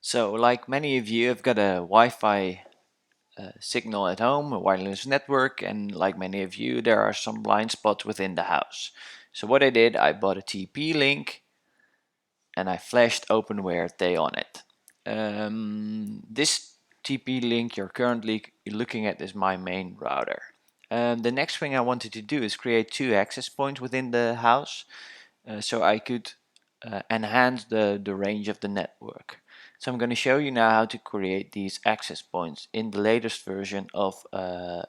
So, like many of you, I've got a Wi-Fi signal at home, a wireless network, and like many of you, there are some blind spots within the house. So what I did, I bought a TP link and I flashed OpenWRT on it. This TP link you're currently looking at is my main router. The next thing I wanted to do is create two access points within the house so I could enhance the range of the network. So I'm going to show you now how to create these access points in the latest version of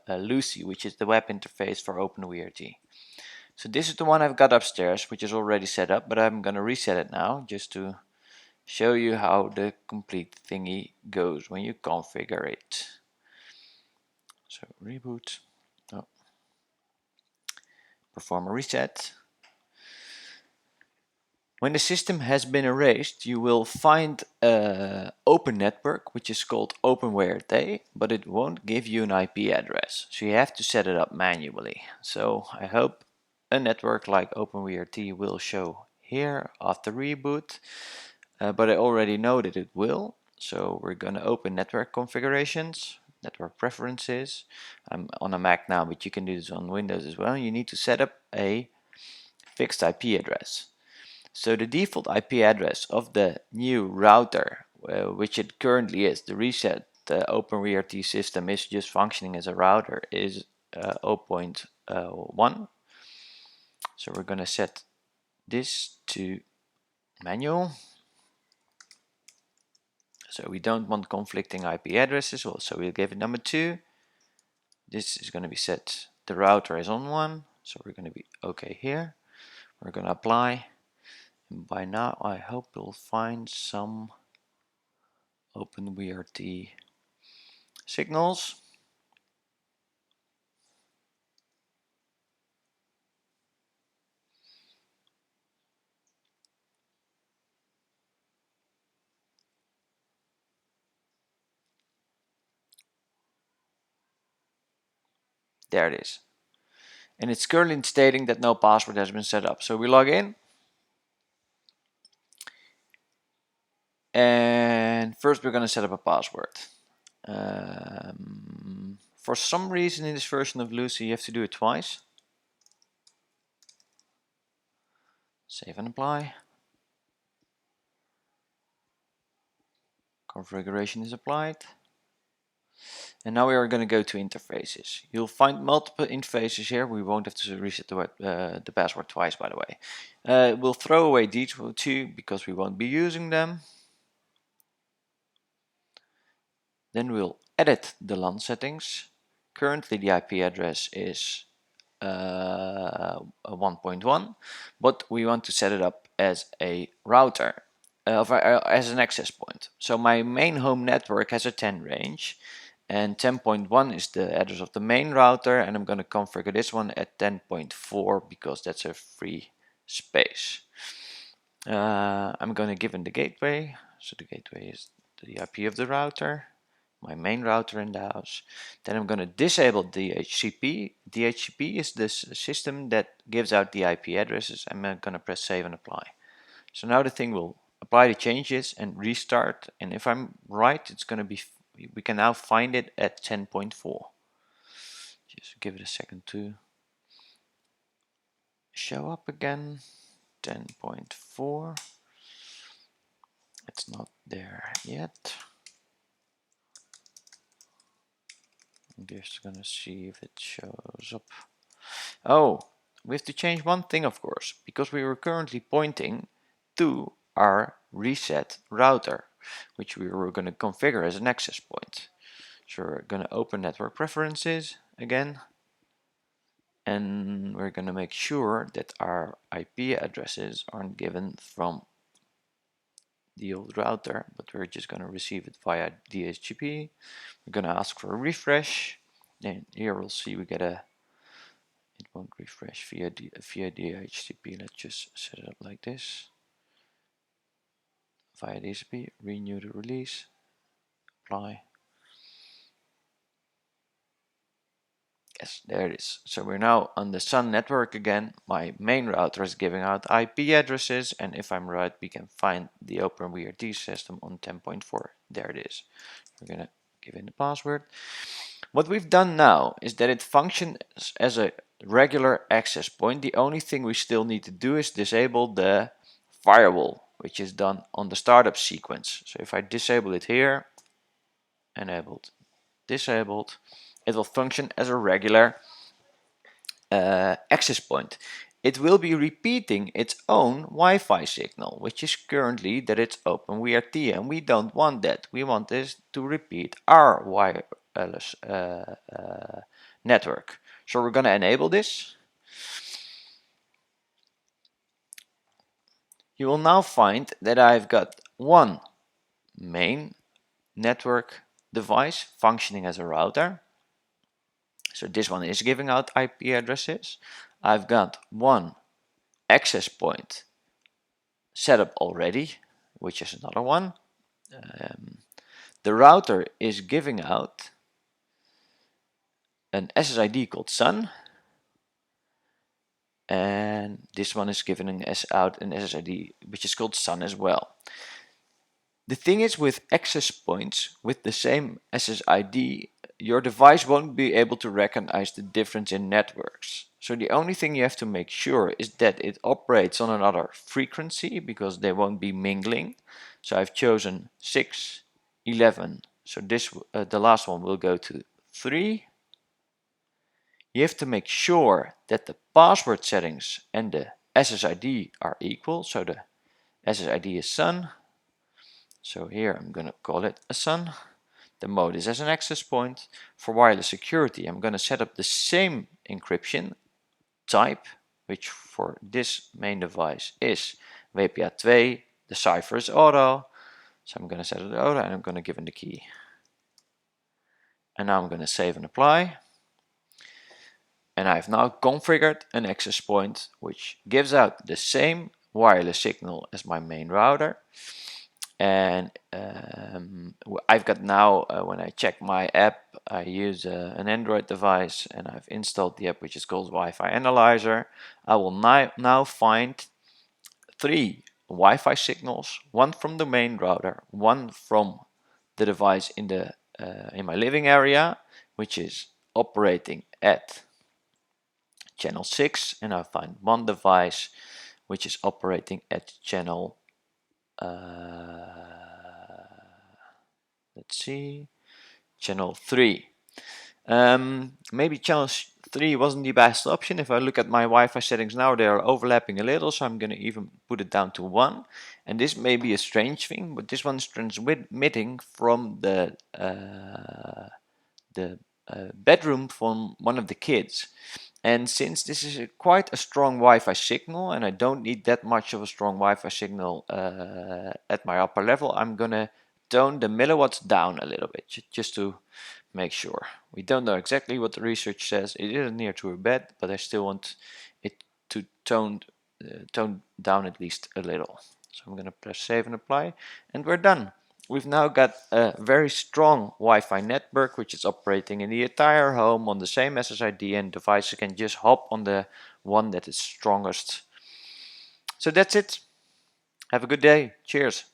Lucy, which is the web interface for OpenWRT. So this is the one I've got upstairs, which is already set up, but I'm going to reset it now just to show you how the complete thingy goes when you configure it. So reboot, oh, perform a reset. When the system has been erased, you will find an open network, which is called OpenWRT, but it won't give you an IP address. So you have to set it up manually. So I hope a network like OpenWRT will show here after reboot, but I already know that it will. So we're going to open network configurations, network preferences. I'm on a Mac now, but you can do this on Windows as well. You need to set up a fixed IP address. So the default IP address of the new router, which it currently is, the reset OpenWRT system is just functioning as a router, is 0.1. So we're going to set this to manual. So we don't want conflicting IP addresses, so we'll give it number 2. This is going to be set, the router is on 1, so we're going to be okay here. We're going to apply. And by now I hope we'll find some OpenWRT signals. There it is. And it's currently stating that no password has been set up. So we log in. And first we're going to set up a password. For some reason in this version of Lucy you have to do it twice. Save and apply. Configuration is applied. And now we are going to go to interfaces. You'll find multiple interfaces here. We won't have to reset the password twice, by the way. We'll throw away these two because we won't be using them. Then we'll edit the LAN settings. Currently the IP address is 1.1, but we want to set it up as a router, as an access point. So my main home network has a 10 range, and 10.1 is the address of the main router, and I'm going to configure this one at 10.4 because that's a free space. I'm going to give it the gateway, so the gateway is the IP of the router, my main router in the house. Then I'm going to disable DHCP. DHCP is this system that gives out the IP addresses. I'm going to press save and apply. So now the thing will apply the changes and restart, and if I'm right, it's going to be, we can now find it at 10.4. Just give it a second to show up again. 10.4. It's not there yet. I'm just gonna see if it shows up. Oh, we have to change one thing, of course, because we were currently pointing to our reset router, which we were going to configure as an access point. So we're going to open network preferences again, and we're going to make sure that our IP addresses aren't given from the old router, but we're just going to receive it via DHCP. We're going to ask for a refresh. Then here we'll see we get a, it won't refresh via DHCP. Let's just set it up like this. Via DHCP, renew the release, apply. Yes, there it is. So we're now on the Sun network again. My main router is giving out IP addresses, and if I'm right, we can find the OpenWrt system on 10.4. There it is. We're gonna give in the password. What we've done now is that it functions as a regular access point. The only thing we still need to do is disable the firewall, which is done on the startup sequence. So if I disable it here, enabled, disabled, it will function as a regular access point. It will be repeating its own Wi-Fi signal, which is currently that it's OpenWrt, and we don't want that. We want this to repeat our wireless network. So we're going to enable this. You will now find that I've got one main network device functioning as a router. So this one is giving out IP addresses. I've got one access point set up already, which is another one. The router is giving out an SSID called Sun, and this one is giving us out an SSID which is called Sun as well. The thing is, with access points with the same SSID, your device won't be able to recognize the difference in networks. So the only thing you have to make sure is that it operates on another frequency, because they won't be mingling. So I've chosen 6, 11. So this the last one will go to 3. You have to make sure that the password settings and the SSID are equal. So the SSID is Sun. So here I'm going to call it a Sun. The mode is as an access point. For wireless security, I'm going to set up the same encryption type, which for this main device is WPA2. The cipher is auto. So I'm going to set it auto, and I'm going to give it the key. And now I'm going to save and apply. And I've now configured an access point which gives out the same wireless signal as my main router. And I've got now, when I check my app, I use an Android device, and I've installed the app which is called Wi-Fi Analyzer. I will now find 3 Wi-Fi signals, one from the main router, one from the device in my living area, which is operating at channel 6, and I find one device which is operating at channel let's see, channel 3. Maybe channel 3 wasn't the best option. If I look at my Wi-Fi settings now, they are overlapping a little, so I'm going to even put it down to 1. And this may be a strange thing, but this one's transmitting from the bedroom from one of the kids. And since this is quite a strong Wi-Fi signal, and I don't need that much of a strong Wi-Fi signal at my upper level, I'm gonna tone the milliwatts down a little bit, just to make sure. We don't know exactly what the research says. It isn't near to a bed, but I still want it to tone down at least a little. So I'm gonna press save and apply, and we're done. We've now got a very strong Wi-Fi network which is operating in the entire home on the same SSID, and devices can just hop on the one that is strongest. So that's it. Have a good day. Cheers.